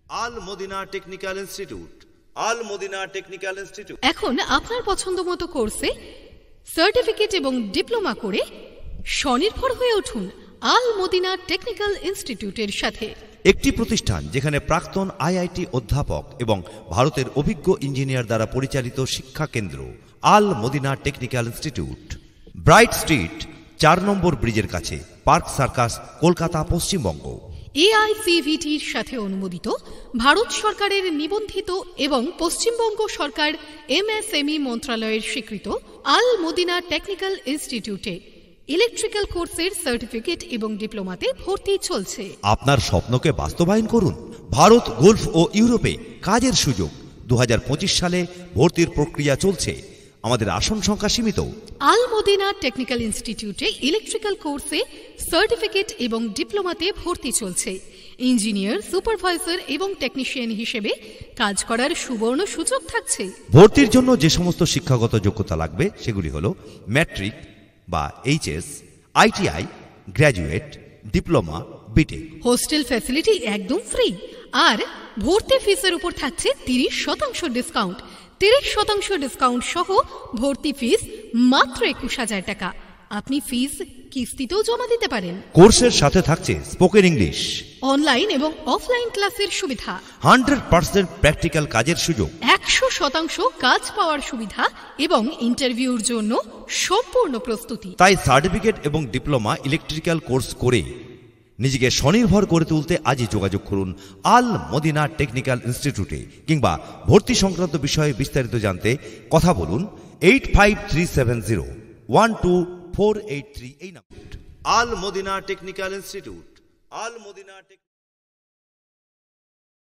আল Madina technical institute. আল Madina technical institute এখন আপনার পছন্দ মতো কোর্সে সার্টিফিকেট এবং ডিপ্লোমা করে স্বনির্ভর হয়ে উঠুন আল মদিনা টেকনিক্যাল ইনস্টিটিউটের সাথে। একটি প্রতিষ্ঠান যেখানে প্রাক্তন আইআইটি অধ্যাপক এবং ভারতের অভিজ্ঞ ইঞ্জিনিয়ার দ্বারা পরিচালিত শিক্ষা কেন্দ্র Al Madina technical institute, Bright Street 4 number ব্রিজের কাছে, পার্ক সার্কাস, কলকাতা, পশ্চিমবঙ্গ। এআইসিভিটির সাথে অনুমোদিত, ভারত সরকারের নিবন্ধিত এবং পশ্চিমবঙ্গ সরকার এমএসএমই মন্ত্রণালয়ের স্বীকৃত আল মদিনা টেকনিক্যাল ইনস্টিটিউটে ইলেকট্রিক্যাল কোর্সের সার্টিফিকেট এবং ডিপ্লোমাতে ভর্তি চলছে। আপনার স্বপ্নকে বাস্তবায়ন করুন। ভারত, গলফ ও ইউরোপে কাজের সুযোগ। 2025 সালে ভর্তির প্রক্রিয়া চলছে। আমাদের আসন সংখ্যা সীমিত। আল মদিনা টেকনিক্যাল ইনস্টিটিউটে ইলেকট্রিক্যাল কোর্সে সার্টিফিকেট এবং ডিপ্লোমাতে ভর্তি চলছে। ইঞ্জিনিয়ার, সুপারভাইজার এবং টেকনিশিয়ান হিসেবে কাজ করার সুবর্ণ সুযোগ থাকছে। ভর্তির জন্য যে সমস্ত শিক্ষাগত যোগ্যতা লাগবে সেগুলি হল ম্যাট্রিক বা HS, ITI, graduate, diploma, BTech. Hostel facility একদম ফ্রি, আর ভর্তি ফিসের উপর থাকছে 30% ডিসকাউন্ট। 30% ডিসকাউন্ট সহ ভর্তি ফিস মাত্র 21,000 টাকা। আপনি ফিস কিস্তিতেও জমা দিতে পারেন। কোর্সের সাথে থাকছে স্পোকেন ইংলিশ, অনলাইন এবং অফলাইন ক্লাসের সুবিধা, 100% প্র্যাকটিক্যাল কাজের সুযোগ, 100% কাজ পাওয়ার সুবিধা এবং ইন্টারভিউর জন্য সম্পূর্ণ প্রস্তুতি। তাই সার্টিফিকেট এবং ডিপ্লোমা ইলেকট্রিক্যাল কোর্স করে নিজেকে স্বনির্ভর করে তুলতে আজই যোগাযোগ করুন আল মদিনা টেকনিক্যাল ইনস্টিটিউটে, কিংবা ভর্তি সংক্রান্ত বিষয়ে বিস্তারিত জানতে কথা বলুন 8537012483 এই নম্বর। আল মদিনা টেকনিক্যাল ইনস্টিটিউট। আল মদিনা